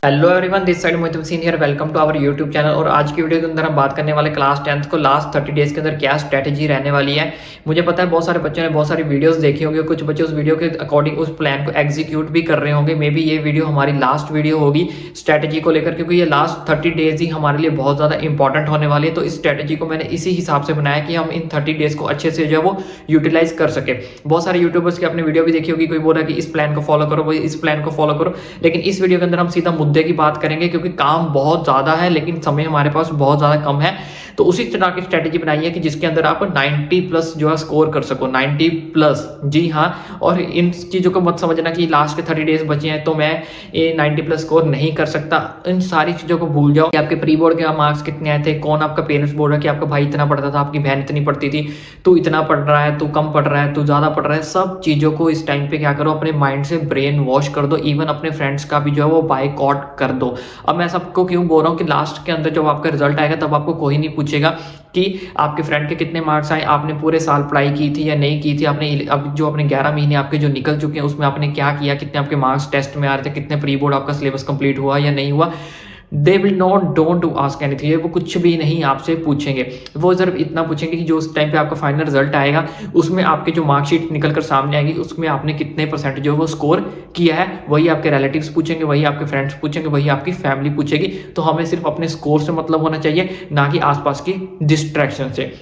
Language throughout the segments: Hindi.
Hello everyone, this side Mohit Hussain here. Welcome to our YouTube channel. और आज की वीडियो के अंदर हम बात करने वाले क्लास 10th को लास्ट 30 डेज के अंदर क्या स्ट्रैटेजी रहने वाली है। मुझे पता है बहुत सारे बच्चों ने बहुत सारी वीडियोस देखी होंगी, कुछ बच्चे उस वीडियो के अकॉर्डिंग उस प्लान को एग्जीक्यूट भी कर रहे होंगे। मे बी ये वीडियो हमारी लास्ट वीडियो होगी स्ट्रैटेजी को लेकर, क्योंकि ये लास्ट 30 डेज ही हमारे लिए बहुत ज़्यादा इंपॉर्टेंट होने वाली है। तो इस स्ट्रैटेजी को मैंने इसी हिसाब से बनाया कि हम इन 30 डेज को अच्छे से जो है वो यूटिलाइज कर सके। बहुत सारे यूट्यूबर्स की अपनी वीडियो भी देखी होगी, कोई बोल रहा है कि इस प्लान को फॉलो करो, वही इस प्लान को फॉलो करो। लेकिन इस वीडियो के अंदर हम सीधा मुद्दे की बात करेंगे, क्योंकि काम बहुत ज़्यादा है लेकिन समय हमारे पास बहुत ज़्यादा कम है। तो उसी तरह की स्ट्रैटेजी बनाई है कि जिसके अंदर आप 90 प्लस जो है स्कोर कर सको, 90 प्लस, जी हाँ। और इन चीज़ों को मत समझना कि लास्ट के 30 डेज बचे हैं तो मैं ये 90 प्लस स्कोर नहीं कर सकता। इन सारी चीज़ों को भूल जाओ कि आपके प्री बोर्ड के मार्क्स कितने आए थे, कौन आपका पेरेंट्स बोल रहा है कि आपका भाई इतना पढ़ता था, आपकी बहन इतनी पढ़ती थी, तू इतना पढ़ रहा है, तू कम पढ़ रहा है, तू ज़्यादा पढ़ रहा है। सब चीज़ों को इस टाइम पे क्या करो, अपने माइंड से ब्रेन वॉश कर दो। इवन अपने फ्रेंड्स का भी जो है वो बायकॉट कर दो। अब मैं सबको क्यों बोल रहा हूँ कि लास्ट के अंदर जब आपका रिजल्ट आएगा तब आपको कोई नहीं पूछेगा कि आपके फ्रेंड के कितने मार्क्स आए, आपने पूरे साल पढ़ाई की थी या नहीं की थी, आपने अब जो अपने 11 महीने आपके जो निकल चुके हैं उसमें आपने क्या किया, कितने आपके मार्क्स टेस्ट में आ रहे थे, कितने प्री बोर्ड आपका सिलेबस कंप्लीट हुआ या नहीं हुआ। They will not don't to ask anything. वो कुछ भी नहीं आपसे पूछेंगे। वो सिर्फ इतना पूछेंगे कि जो उस टाइम पे आपका फाइनल रिजल्ट आएगा उसमें आपके जो मार्कशीट निकल कर सामने आएगी उसमें आपने कितने परसेंट जो वो स्कोर किया है। वही आपके रिलेटिव्स पूछेंगे, वही आपके फ्रेंड्स पूछेंगे, वही आपकी फैमिली पूछेगी। तो हमें सिर्फ अपने स्कोर से मतलब होना चाहिए, ना कि आसपास की डिस्ट्रैक्शन से।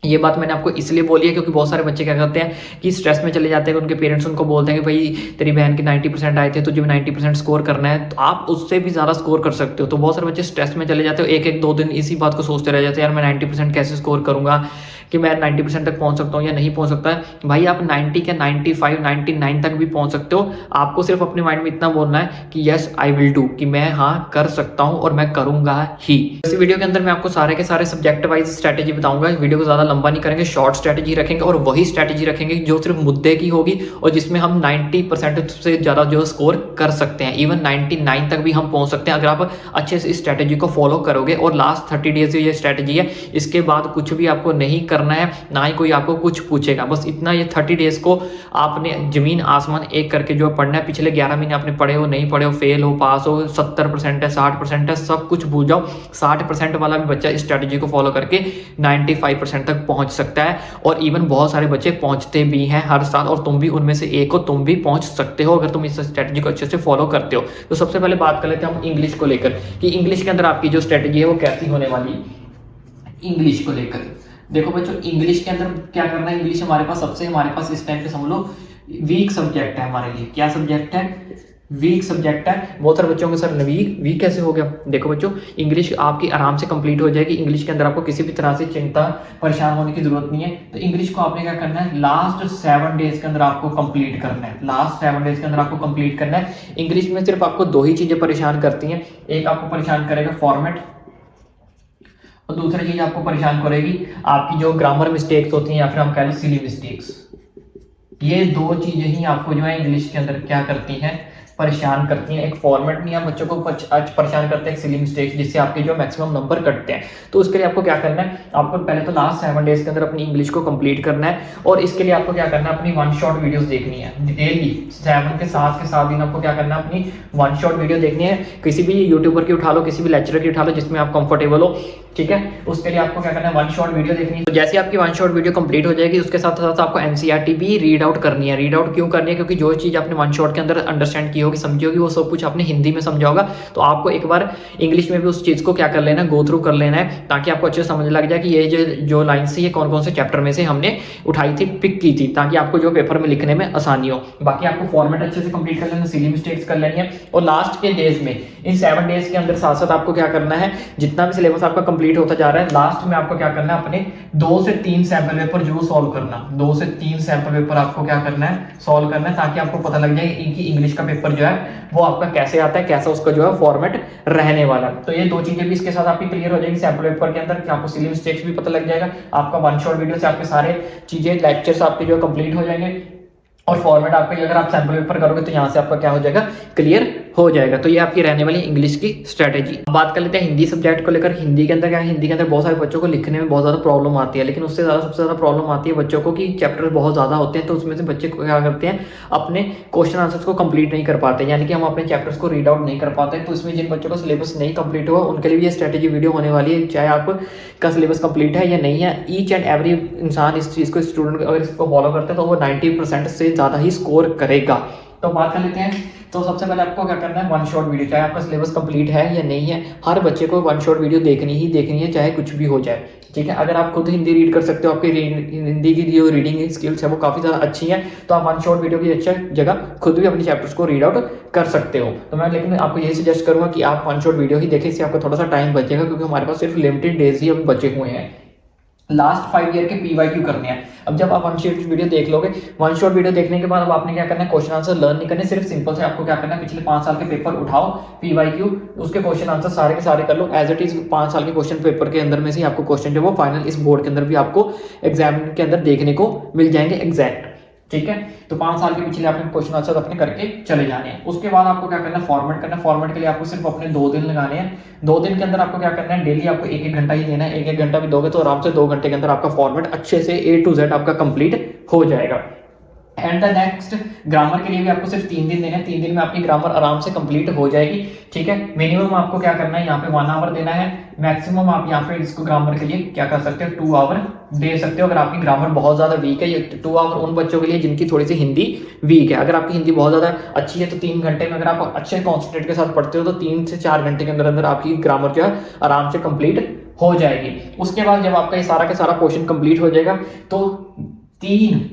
ये बात मैंने आपको इसलिए बोली है क्योंकि बहुत सारे बच्चे क्या करते हैं कि स्ट्रेस में चले जाते हैं। उनके पेरेंट्स उनको बोलते हैं कि भाई तेरी बहन के 90% आए थे, तुझे भी 90% स्कोर करना है, तो आप उससे भी ज़्यादा स्कोर कर सकते हो। तो बहुत सारे बच्चे स्ट्रेस में चले जाते हो, एक एक दो दिन इसी बात को सोचते रह जाते हैं, यार मैं 90% कैसे स्कोर करूंगा, कि मैं 90% तक पहुंच सकता हूं या नहीं पहुंच सकता है। भाई आप 90 के 95 99 तक भी पहुंच सकते हो। आपको सिर्फ अपने माइंड में इतना बोलना है कि यस आई विल डू, कि मैं हाँ कर सकता हूं और मैं करूंगा ही। इस वीडियो के अंदर मैं आपको सारे के सारे सब्जेक्ट वाइज स्ट्रैटेजी बताऊंगा। वीडियो को ज्यादा लंबा नहीं करेंगे, शॉर्ट स्ट्रैटेजी रखेंगे और वही स्ट्रैटेजी रखेंगे जो सिर्फ मुद्दे की होगी और जिसमें हम 90% से ज्यादा जो स्कोर कर सकते हैं। इवन 99 तक भी हम पहुंच सकते हैं अगर आप अच्छे से इस स्ट्रैटेजी को फॉलो करोगे। और लास्ट 30 डेज ये स्ट्रैटेजी है, इसके बाद कुछ भी आपको नहीं करना है, ना ही कोई आपको कुछ पूछेगा। बस इतना, ये 30 डेज को आपने जमीन आसमान एक करके जो पढ़ना है। पिछले 11 महीने आपने पढ़े हो, नहीं पढ़े हो, फेल हो, पास हो, 70% है, 60% है, सब कुछ भूल जाओ। 60% वाला भी बच्चा इस स्ट्रैटेजी को फॉलो करके 95% तक पहुंच सकता है। और इवन बहुत सारे बच्चे पहुंचते भी हैं हर साल, और तुम भी उनमें से एक हो, तुम भी पहुंच सकते हो अगर तुम इस स्ट्रैटेजी को अच्छे से फॉलो करते हो। तो सबसे पहले बात कर लेते हैं हम इंग्लिश को लेकर, कि इंग्लिश के अंदर आपकी जो स्ट्रैटेजी है वो कैसी होने वाली है। इंग्लिश को लेकर देखो बच्चों, इंग्लिश के अंदर क्या करना है। इंग्लिश हमारे पास इस टाइम पे समझ लो वीक सब्जेक्ट है हमारे लिए। क्या सब्जेक्ट है? वीक सब्जेक्ट है। बहुत सारे बच्चों के सर वीक कैसे हो गया। देखो बच्चों, इंग्लिश आपकी आराम से कंप्लीट हो जाएगी। इंग्लिश के अंदर आपको किसी भी तरह से चिंता परेशान होने की जरूरत नहीं है। तो इंग्लिश को आपने क्या करना है, लास्ट 7 डेज के अंदर आपको कंप्लीट करना है। लास्ट 7 डेज के अंदर आपको कंप्लीट करना है। इंग्लिश में सिर्फ आपको दो ही चीजें परेशान करती हैं। एक आपको परेशान करेगा फॉर्मेट, और दूसरी चीज आपको परेशान करेगी आपकी जो ग्रामर मिस्टेक्स होती हैं या फिर हम कह लें सिली मिस्टेक्स। ये दो चीजें ही आपको जो है इंग्लिश के अंदर क्या करती हैं, परेशान करती हैं। एक फॉर्मेट नहीं, आप बच्चों को परेशान करते हैं सिली मिस्टेक्स, जिससे आपके जो मैक्सिमम नंबर कटते हैं। तो उसके लिए आपको क्या करना है, आपको पहले तो लास्ट 7 डेज के अंदर अपनी इंग्लिश को कंप्लीट करना है। और इसके लिए आपको क्या करना है, अपनी 1 शॉट वीडियोस देखनी है डेली। 7 के 7 दिन आपको क्या करना है, अपनी 1 शॉट वीडियो देखनी है। किसी भी यूट्यूबर की उठा लो, किसी भी लेक्चरर की उठा लो, जिसमें आप कंफर्टेबल हो, ठीक है। उसके लिए आपको क्या करना है, 1 शॉट वीडियो देखनी है। तो जैसे आपकी 1 शॉट वीडियो कंप्लीट हो जाएगी, उसके साथ साथ आपको एनसीईआरटी भी रीड आउट करनी है। रीड आउट क्यों करनी है, क्योंकि जो चीज आपने 1 शॉट के अंदर अंडरस्टैंड की होगी, समझी होगी, वो सब कुछ आपने हिंदी में समझा होगा। तो आपको एक बार इंग्लिश में भी उस चीज को क्या कर लेना है, गो थ्रू कर लेना है, ताकि आपको अच्छे से समझ लग जाए कि ये जो लाइन्स थी ये कौन कौन से चैप्टर में से हमने उठाई थी, पिक की थी, ताकि आपको जो पेपर में लिखने में आसानी हो। बाकी आपको फॉर्मेट अच्छे से कंप्लीट कर लेना, सिली मिस्टेक्स कर लेनी है। और लास्ट के डेज में, इन 7 डेज के अंदर साथ साथ आपको क्या करना है, जितना भी सिलेबस आपका कंप्लीट होता जा रहा है, लास्ट में आपको क्या करना है, अपने 2 से 3 सैंपल पेपर जरूर सॉल्व करना। 2 से 3 सैंपल पेपर आपको क्या करना है, सॉल्व करना है, ताकि आपको पता लग जाए इनकी इंग्लिश का पेपर जो है वो आपका कैसे आता है, कैसा उसका जो है फॉर्मेट रहने वाला। तो ये दो चीजें भी इसके साथ आपकी क्लियर हो जाएगी सैंपल पेपर के अंदर, कि आपको सिली मिस्टेक्स भी पता लग जाएगा। आपका 1 शॉट वीडियो से आपके सारे चीजें लेक्चर्स आपके जो कंप्लीट हो जाएंगे। और फॉर्मेट आपका अगर आप सैंपल पेपर करोगे तो यहाँ से आपका क्या हो जाएगा, क्लियर हो जाएगा। तो ये आपकी रहने वाली इंग्लिश की स्ट्रेटेजी। बात कर लेते हैं हिंदी सब्जेक्ट को लेकर। हिंदी के अंदर क्या है, हिंदी के अंदर बहुत सारे बच्चों को लिखने में बहुत ज़्यादा प्रॉब्लम आती है, लेकिन उससे ज़्यादा सबसे ज़्यादा प्रॉब्लम आती है बच्चों को कि चैप्टर बहुत ज़्यादा होते हैं, तो उसमें से बच्चे क्या करते हैं, अपने क्वेश्चन आंसर्स को कंप्लीट नहीं कर पाते, यानी कि हम अपने चैप्टर्स को रीड आउट नहीं कर पाते। तो इसमें जिन बच्चों का सिलेबस नहीं कंप्लीट हुआ उनके लिए भी ये स्ट्रेटेजी वीडियो होने वाली है, चाहे आपका सिलेबस कंप्लीट है या नहीं है। ईच एंड एवरी इंसान इस चीज़ को, स्टूडेंट अगर इसको फॉलो करते हैं तो वो 90% से ज़्यादा ही स्कोर करेगा। तो बात कर लेते हैं। तो सबसे पहले आपको क्या करना है, वन शॉट वीडियो, चाहे आपका सिलेबस कंप्लीट है या नहीं है, हर बच्चे को वन शॉट वीडियो देखनी ही देखनी है, चाहे कुछ भी हो जाए, ठीक है। अगर आप खुद हिंदी रीड कर सकते हो, आपकी हिंदी की जो रीडिंग स्किल्स है वो काफ़ी ज़्यादा अच्छी है, तो आप वन शॉट वीडियो की अच्छा जगह खुद भी अपने चैप्टर्स को रीड आउट कर सकते हो। तो मैं लेकिन आपको यही सजेस्ट करूँगा कि आप वन शॉट वीडियो ही देखें, इससे आपको थोड़ा सा टाइम बचेगा, क्योंकि हमारे पास सिर्फ लिमिटेड डेज ही अभी बचे हुए हैं। लास्ट 5 ईयर के PYQ करने हैं। अब जब आप वन शॉट वीडियो देख लोगे, वन शॉट वीडियो देखने के बाद अब आपने क्या करना है, क्वेश्चन आंसर लर्न नहीं करने, सिर्फ सिंपल से आपको क्या करना है, पिछले 5 साल के पेपर उठाओ, PYQ उसके क्वेश्चन आंसर सारे के सारे कर लो एज इट इज। 5 साल के क्वेश्चन पेपर के अंदर में से आपको क्वेश्चन जो वो फाइनल इस बोर्ड के अंदर भी आपको एग्जाम के अंदर देखने को मिल जाएंगे एग्जैक्ट, ठीक है। तो 5 साल के पिछले आपने क्वेश्चन आंसर अपने करके चले जाने हैं। उसके बाद आपको क्या करना है, फॉर्मेट करना है। फॉर्मेट के लिए आपको सिर्फ अपने 2 दिन लगाने हैं। 2 दिन के अंदर आपको क्या करना है, डेली आपको 1-1 घंटा ही देना है। 1-1 घंटा भी दोगे तो आराम से 2 घंटे के अंदर आपका फॉर्मेट अच्छे से A to Z आपका कंप्लीट हो जाएगा। एंड द नेक्स्ट ग्रामर के लिए भी आपको सिर्फ 3 दिन देना है। 3 दिन में आपकी ग्रामर आराम से कंप्लीट हो जाएगी, ठीक है। मिनिमम आपको क्या करना है, यहाँ पे 1 आवर देना है। मैक्सिमम आप यहाँ पे इसको ग्रामर के लिए क्या कर सकते हो, 2 आवर दे सकते हो। अगर आपकी ग्रामर बहुत ज्यादा वीक है, ये 2 आवर उन बच्चों के लिए जिनकी थोड़ी सी हिंदी वीक है। अगर आपकी हिंदी बहुत ज्यादा अच्छी है तो 3 घंटे में, अगर आप अच्छे कॉन्सेंट्रेट के साथ पढ़ते हो तो 3 से 4 घंटे के अंदर अंदर आपकी ग्रामर जो है आराम से कंप्लीट हो जाएगी। उसके बाद जब आपका ये सारा का सारा क्वेश्चन कंप्लीट हो जाएगा तो 3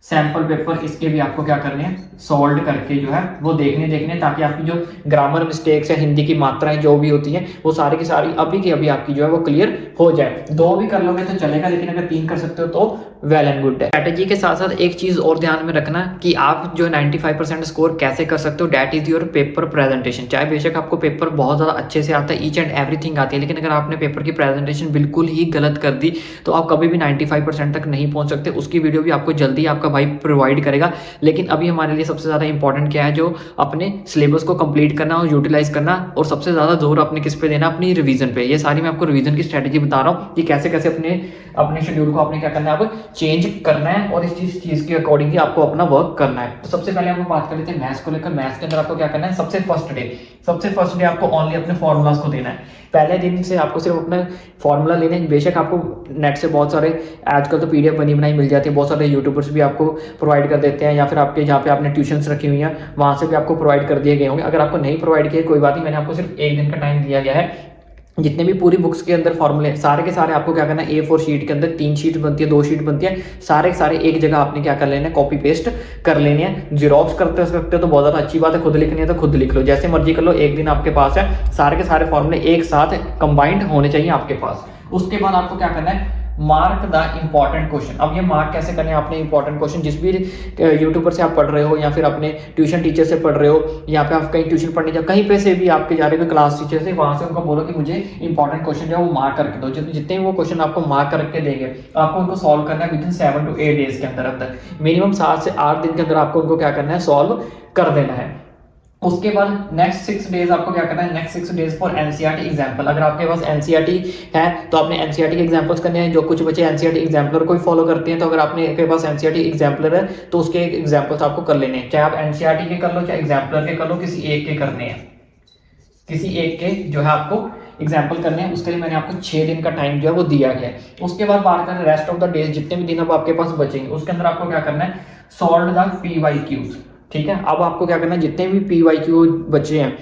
सैंपल पेपर इसके भी आपको क्या करने हैं, सॉल्व करके जो है वो देखने, ताकि आपकी जो ग्रामर मिस्टेक्स है, हिंदी की मात्राएं जो भी होती हैं, वो सारी की सारी अभी की अभी आपकी जो है वो क्लियर हो जाए। 2 भी कर लोगे तो चलेगा, लेकिन अगर 3 कर सकते हो तो वेल एंड गुड है। स्ट्रेटेजी के साथ साथ एक चीज और ध्यान में रखना कि आप जो 95% स्कोर कैसे कर सकते हो, date is your paper presentation. चाहे बेशक आपको पेपर बहुत ज्यादा अच्छे से आता है, ईच एंड एवरीथिंग आती है, लेकिन अगर आपने पेपर की प्रेजेंटेशन बिल्कुल ही गलत कर दी तो आप कभी भी 95% तक नहीं पहुंच सकते। उसकी वीडियो भी आपको जल्दी आपका भाई प्रोवाइड करेगा। लेकिन अभी हमारे लिए सबसे ज्यादा इंपॉर्टेंट क्या है, जो अपने सिलेबस को कंप्लीट करना और यूटिलाइज करना, और सबसे ज्यादा जोर अपने किस पे देना, अपनी रिवीजन पे। ये सारी मैं आपको रिवीजन की स्ट्रेटेजी बता रहा हूँ कि कैसे कैसे अपने शेड्यूल को आपने क्या करना है, अब चेंज करना है और इस चीज के अकॉर्डिंग ही आपको अपना वर्क करना है। तो सबसे पहले हम बात कर लेते हैं मैथ्स को लेकर। मैथ्स के अंदर आपको क्या करना है, सबसे फर्स्ट डे आपको ओनली अपने फॉर्मूलाज को देना है। पहले दिन से आपको सिर्फ अपना फॉर्मूला लेने। बेशक आपको नेट से बहुत सारे आजकल तो PDF बनी बनाई मिल जाती है, बहुत सारे यूट्यूबर्स भी आपको प्रोवाइड कर देते हैं, या फिर आपके जहाँ पे आपने ट्यूशंस रखी हुई हैं वहाँ से भी आपको प्रोवाइड कर दिए गए होंगे। अगर आपको नहीं प्रोवाइड किए कोई बात नहीं, मैंने आपको सिर्फ 1 दिन का टाइम दिया गया है। जितने भी पूरी बुक्स के अंदर फॉर्मूले सारे के सारे आपको क्या करना है, A4 शीट के अंदर 3 शीट बनती है, 2 शीट बनती है, सारे के सारे एक जगह आपने क्या कर लेना है, कॉपी पेस्ट कर लेने हैं। जीरोक्स करते सकते हो तो बहुत ज़्यादा अच्छी बात है, खुद लिखनी है तो खुद लिख लो, जैसे मर्जी कर लो। 1 दिन आपके पास है, सारे के सारे फॉर्मूले एक साथ कंबाइंड होने चाहिए आपके पास। उसके बाद आपको क्या करना है, मार्क द इंपॉर्टेंट क्वेश्चन। अब ये मार्क कैसे करने हैं आपने इंपॉर्टेंट क्वेश्चन, जिस भी यूट्यूबर से आप पढ़ रहे हो या फिर अपने ट्यूशन टीचर से पढ़ रहे हो, या पे आप कहीं ट्यूशन पढ़ने जाओ, कहीं पे से भी आपके जा रहे हो क्लास टीचर से, वहां से उनको बोलो कि मुझे इंपॉर्टेंट क्वेश्चन जो है वो मार्क करके दो। जितने भी वो क्वेश्चन आपको मार्क करके देंगे, आपको उनको सॉल्व करना है विद इन 7 to 8 डेज के अंदर मिनिमम 7 से 8 दिन के अंदर आपको उनको क्या करना है, सॉल्व कर देना है। उसके बाद नेक्स्ट 6 डेज आपको क्या करना है, next 6 days for NCERT example. अगर आपके पास NCERT है तो आपने NCERT के एग्जाम्पल्स करने हैं। जो कुछ बच्चे NCERT एग्जाम्पलर को ही फॉलो करते हैं, तो अगर आपके पास NCERT एग्जाम्पलर है तो उसके एग्जाम्पल्स आपको कर लेने हैं। चाहे आप NCERT के कर लो, चाहे एग्जाम्पलर के कर लो, किसी एक के करने हैं, किसी एक के जो है आपको एग्जाम्पल करने हैं। उसके लिए मैंने आपको 6 दिन का टाइम जो है वो दिया गया है। उसके बाद बात करें रेस्ट ऑफ द डेज, जितने भी दिन अब आपके पास बचेंगे, उसके अंदर आपको क्या करना है, सॉल्व द PYQs, ठीक है। अब आपको क्या करना है, जितने भी PYQ बचे हैं,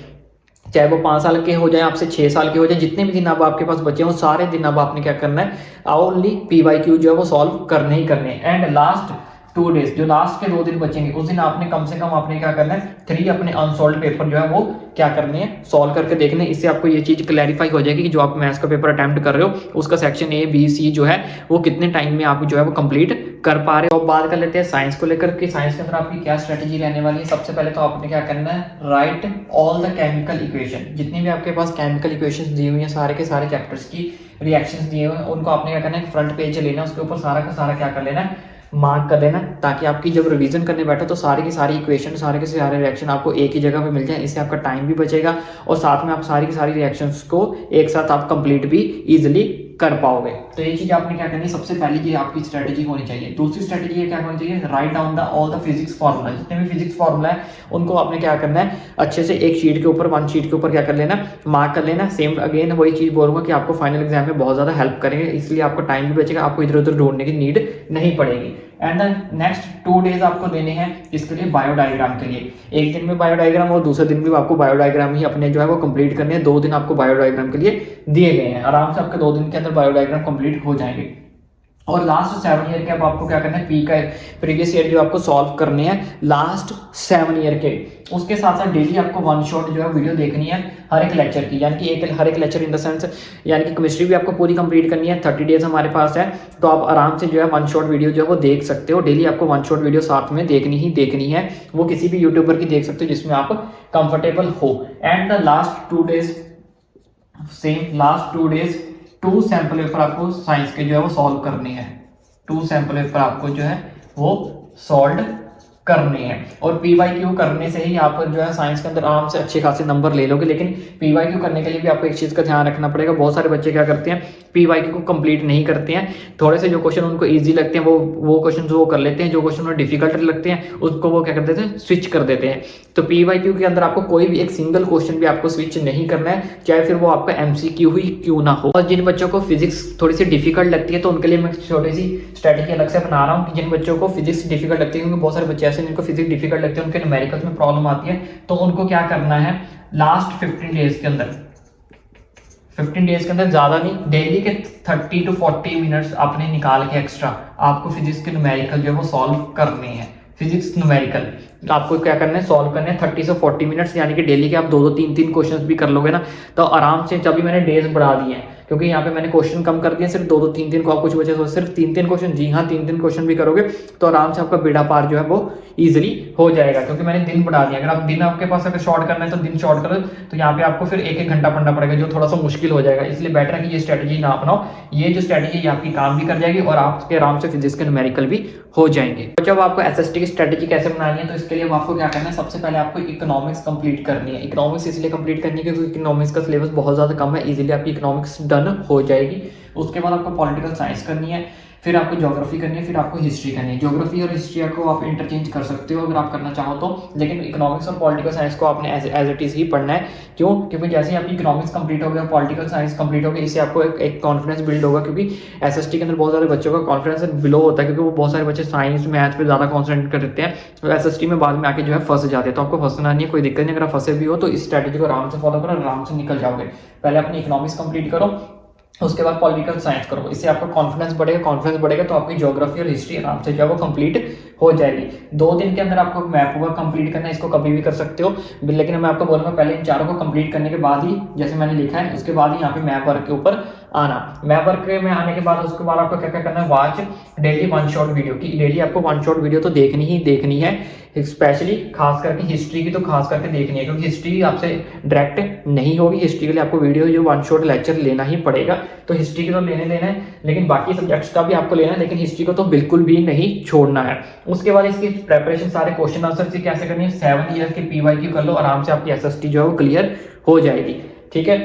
चाहे वो 5 साल के हो जाए, आपसे 6 साल के हो जाए, जितने भी दिन अब आपके पास बचे हैं, सारे दिन अब आपने क्या करना है, ओनली PYQ जो है वो सॉल्व करने ही करने हैं। एंड लास्ट 2 डेज, जो लास्ट के 2 दिन बचेंगे, उस दिन आपने कम से कम आपने क्या करना है, 3 अपने अनसॉल्व पेपर जो है वो क्या करने हैं, सॉल्व करके देखने। इससे आपको ये चीज क्लैरिफाई हो जाएगी कि जो आप मैथ्स का पेपर अटेम्प्ट कर रहे हो उसका सेक्शन A B C जो है वो कितने टाइम में आप जो है वो कंप्लीट कर पा रहे हो। अब बात कर लेते हैं साइंस को लेकर कि साइंस के अंदर आपकी क्या स्ट्रेटेजी रहने वाली है। सबसे पहले तो आपने क्या करना है, right all the chemical equation. जितनी भी आपके पास केमिकल इक्वेशंस दी हुई हैं, सारे के सारे चैप्टर्स की रिएक्शंस दिए हुए हैं, उनको आपने क्या करना है, फ्रंट पेज लेना है, उसके ऊपर सारा का सारा क्या कर लेना है, मार्क कर लेना, ताकि आपकी जब रिवीजन करने बैठो तो सारी की सारी इक्वेशन, सारे के सारे रिएक्शन आपको एक ही जगह पे मिल जाए। इससे आपका टाइम भी बचेगा और साथ में आप सारी की सारी रिएक्शंस को एक साथ आप कंप्लीट भी इजीली कर पाओगे। तो ये चीज आपने क्या करनी है, सबसे पहले ये आपकी स्ट्रेटेजी होनी चाहिए। दूसरी स्ट्रेटेजी क्या होनी चाहिए, write down the all the physics formula. जितने भी फिजिक्स फार्मूला है उनको आपने क्या करना है, अच्छे से एक शीट के ऊपर, वन शीट के ऊपर क्या कर लेना, मार्क कर लेना। सेम अगेन वही चीज बोलूंगा कि आपको फाइनल एग्जाम में बहुत ज्यादा हेल्प करेंगे, इसलिए आपको टाइम भी बचेगा, आपको इधर उधर ढूंढने की नीड नहीं पड़ेगी। एंड नेक्स्ट 2 डेज आपको देने हैं इसके लिए, बायो डायग्राम के लिए। एक दिन में बायो डायग्राम और दूसरे दिन भी आपको बायो डायग्राम ही अपने जो है वो कंप्लीट करने हैं। 2 दिन आपको बायो डायग्राम के लिए दिए गए हैं, आराम से आपके 2 दिन के अंदर बायो डायग्राम कंप्लीट हो जाएंगे। और लास्ट 7 ईयर के अब आपको क्या करना है, पी का प्रीवियस ईयर जो आपको सॉल्व करने हैं लास्ट 7 ईयर के। उसके साथ साथ डेली आपको 1 शॉट जो है वीडियो देखनी है हर एक लेक्चर की, यानी कि हर एक लेक्चर इन द सेंस, यानी कि केमिस्ट्री भी आपको पूरी कंप्लीट करनी है। 30 डेज हमारे पास है, तो आप आराम से जो है 1 शॉट वीडियो जो है वो देख सकते हो। डेली आपको 1 शॉट वीडियो साथ में देखनी है, वो किसी भी यूट्यूबर की देख सकते हो जिसमें आप कंफर्टेबल हो। And the last 2 days same, last 2 days 2 sample paper आपको साइंस के जो है वो सॉल्व करने हैं। 2 सैंपल पेपर आपको जो है वो सॉल्व करने हैं। और पीवाईक्यू करने से ही आप जो है साइंस के अंदर आराम से अच्छे खासे नंबर ले लोगे। लेकिन पीवाईक्यू करने के लिए भी आपको एक चीज़ का ध्यान रखना पड़ेगा। बहुत सारे बच्चे क्या करते हैं, पीवाईक्यू को कंप्लीट नहीं करते हैं। थोड़े से जो क्वेश्चन उनको इजी लगते हैं वो क्वेश्चन वो कर लेते हैं, जो क्वेश्चन उन्हें डिफिकल्ट लगते हैं उसको वो क्या कर देते हैं, स्विच कर देते हैं। तो पीवाईक्यू के अंदर आपको कोई भी एक सिंगल क्वेश्चन भी आपको स्विच नहीं करना है, चाहे फिर वो आपका एमसीक्यू ही क्यों ना हो। और जिन बच्चों को फिजिक्स थोड़ी सी डिफिकल्ट लगती है तो उनके लिए मैं छोटी सी स्ट्रेटेजी अलग से बना रहा हूँ कि जिन बच्चों को फिजिक्स डिफिकल्ट लगती है, क्योंकि बहुत सारे बच्चे ऐसे जिनको फिजिक्स डिफिकल्ट लगते हैं, उनके न्यूमेरिकल्स में प्रॉब्लम आती है, तो उनको क्या करना है, लास्ट 15 डेज के अंदर, 15 डेज के अंदर ज्यादा नहीं, डेली के 30 to 40 मिनट्स आपने निकाल के एक्स्ट्रा आपको फिजिक्स के न्यूमेरिकल जो है वो सॉल्व करने हैं। फिजिक्स न्यूमेरिकल आपको क्या करना है, सॉल्व करने हैं 30 से 40 मिनट्स, यानी कि डेली के आप 2-2 3-3 क्वेश्चंस भी कर लोगे ना तो आराम से। जब भी मैंने डेज बढ़ा दिए हैं क्योंकि यहाँ पे मैंने क्वेश्चन कम कर दिए, सिर्फ 2-2 3-3 को, कुछ बचे तो सिर्फ 3-3 क्वेश्चन, जी हाँ 3-3 क्वेश्चन भी करोगे तो आराम से आपका बेड़ा पार जो है वो इजीली हो जाएगा। क्योंकि मैंने दिन बढ़ा दिया, अगर आप दिन आपके पास अगर शॉर्ट करना है तो दिन शॉर्ट करो, तो यहाँ पे आपको फिर 1-1 घंटा पढ़ना पड़ेगा जो थोड़ा सा मुश्किल हो जाएगा। इसलिए बेटर है कि ये स्ट्रेटेजी ना अपनाओ। ये जो स्ट्रेटेजी है आपकी काम भी कर जाएगी और आपके आराम से फिजिक्स के न्यूमेरिकल भी हो जाएंगे। तो जब आपको एसएसटी की स्ट्रेटेजी कैसे बनानी है, तो इसके लिए आपको क्या करना है, सबसे पहले आपको इकोनॉमिक्स कंप्लीट करनी है। इकोनॉमिक्स इसलिए कंप्लीट करनी है क्योंकि इकोनॉमिक्स का सिलेबस बहुत ज्यादा कम है, इजीली आपकी इकोनॉमिक्स डन हो जाएगी। उसके बाद आपको पॉलिटिकल साइंस करनी है, फिर आपको ज्योग्राफी करनी है, फिर आपको हिस्ट्री करनी है। ज्योग्राफी और हिस्ट्री को आप इंटरचेंज कर सकते हो अगर आप करना चाहो तो, लेकिन इकोनॉमिक्स और पॉलिटिकल साइंस को आपने एज इट इज ही पढ़ना है। क्यों? क्योंकि जैसे ही आपकी इकोनॉमिक्स कंप्लीट हो गया, पॉलिटिकल साइंस कंप्लीट हो गया, इससे आपको एक कॉन्फिडेंस बिल्ड होगा। क्योंकि एसएसटी के अंदर बहुत सारे बच्चों का कॉन्फिडेंस बिलो होता है, क्योंकि वो बहुत सारे बच्चे साइंस मैथ पे ज़्यादा कॉन्सेंट्रेट करते हैं, तो एसएसटी में बाद में आके जो है फंस जाते हैं। तो आपको फंसना नहीं है, कोई दिक्कत नहीं। अगर आप फंसे भी हो तो इस स्ट्रेटेजी को आराम से फॉलो करो, आराम से निकल जाओगे। पहले अपनी इकोनॉमिक्स कंप्लीट करो, उसके बाद पॉलिटिकल साइंस करो, इससे आपका कॉन्फिडेंस बढ़ेगा तो आपकी ज्योग्राफी और हिस्ट्री आराम से जो है वो कंप्लीट हो जाएगी। 2 दिन के अंदर आपको मैप वर्क कंप्लीट करना है, इसको कभी भी कर सकते हो, लेकिन मैं आपको बोलूंगा पहले इन चारों को कंप्लीट करने के बाद ही, जैसे मैंने लिखा है, उसके बाद ही यहाँ पे मैप वर्क के ऊपर आना। मैप वर्क में आने के बाद उसके बाद आपको क्या क्या करना है, वॉच डेली 1 शॉट वीडियो की, डेली आपको 1 शॉट वीडियो तो देखनी है। स्पेशली खास करके हिस्ट्री की तो खास करके देखनी है, क्योंकि हिस्ट्री आपसे डायरेक्ट नहीं होगी। हिस्ट्री के लिए आपको वीडियो जो 1 शॉट लेक्चर लेना ही पड़ेगा। तो हिस्ट्री की तो लेना है, लेकिन बाकी सब्जेक्ट्स का भी आपको लेना है, लेकिन हिस्ट्री को तो बिल्कुल भी नहीं छोड़ना है। उसके बाद इसकी प्रेपरेशन सारे क्वेश्चन आंसर से कैसे करनी है, 7 ईयर के पीवाईक्यू कर लो, आराम से आपकी एसएसटी जो है वो क्लियर हो जाएगी। ठीक है,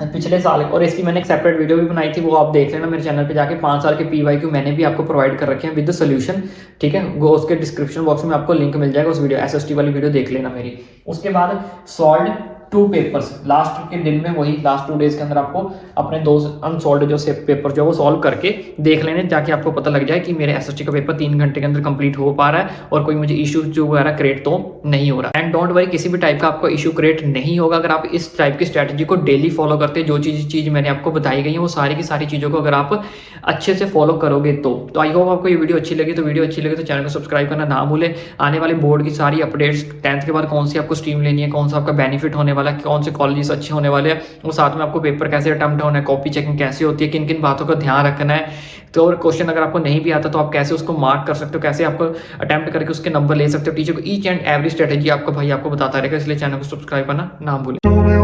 पिछले साल, और इसकी मैंने एक सेपरेट वीडियो भी बनाई थी, वो आप देख लेना मेरे चैनल पे जाके। 5 साल के पीवाईक्यू मैंने भी आपको प्रोवाइड कर रखे हैं विद सोल्यूशन। ठीक है, वो उसके डिस्क्रिप्शन बॉक्स में आपको लिंक मिल जाएगा, उस वीडियो एसएसटी वाली वीडियो देख लेना मेरी। उसके बाद सॉल्व 2 पेपर्स लास्ट के दिन में, वही लास्ट 2 डेज के अंदर आपको अपने 2 अनसॉल्व जो पेपर जो वो सॉल्व करके देख लेने, ताकि आपको पता लग जाए कि मेरे एसएसटी का पेपर 3 घंटे के अंदर कंप्लीट हो पा रहा है और कोई मुझे इशू जो वगैरह क्रिएट तो नहीं हो रहा। एंड डोंट वरी, किसी भी टाइप का आपको इशू क्रिएट नहीं होगा अगर आप इस टाइप की स्ट्रैटेजी को डेली फॉलो करते हैं। जो चीज मैंने आपको बताई गई है वो सारी की सारी चीज़ों को अगर आप अच्छे से फॉलो करोगे तो आई होप आपको ये वीडियो अच्छी लगी। तो वीडियो अच्छी लगी तो चैनल को सब्सक्राइब करना ना भूले। आने वाले बोर्ड की सारी अपडेट्स, 10th के बाद कौन सी आपको स्ट्रीम लेनी है, कौन सा आपका बेनिफिट होने वाला है, कौन से कॉलेज अच्छे होने वाले हैं, वो साथ में आपको पेपर कैसे अटेम्प्ट होना है, कॉपी चेकिंग कैसे होती है, किन किन बातों का ध्यान रखना है। तो और क्वेश्चन अगर आपको नहीं भी आता तो आप कैसे उसको मार्क कर सकते हो, कैसे आपको अटेम्प्ट करके उसके नंबर ले सकते हो। टीचर को ईच एंड एवरी स्ट्रेटेजी आपको बताता रहेगा, इसलिए चैनल को सब्सक्राइब करना ना भूलें।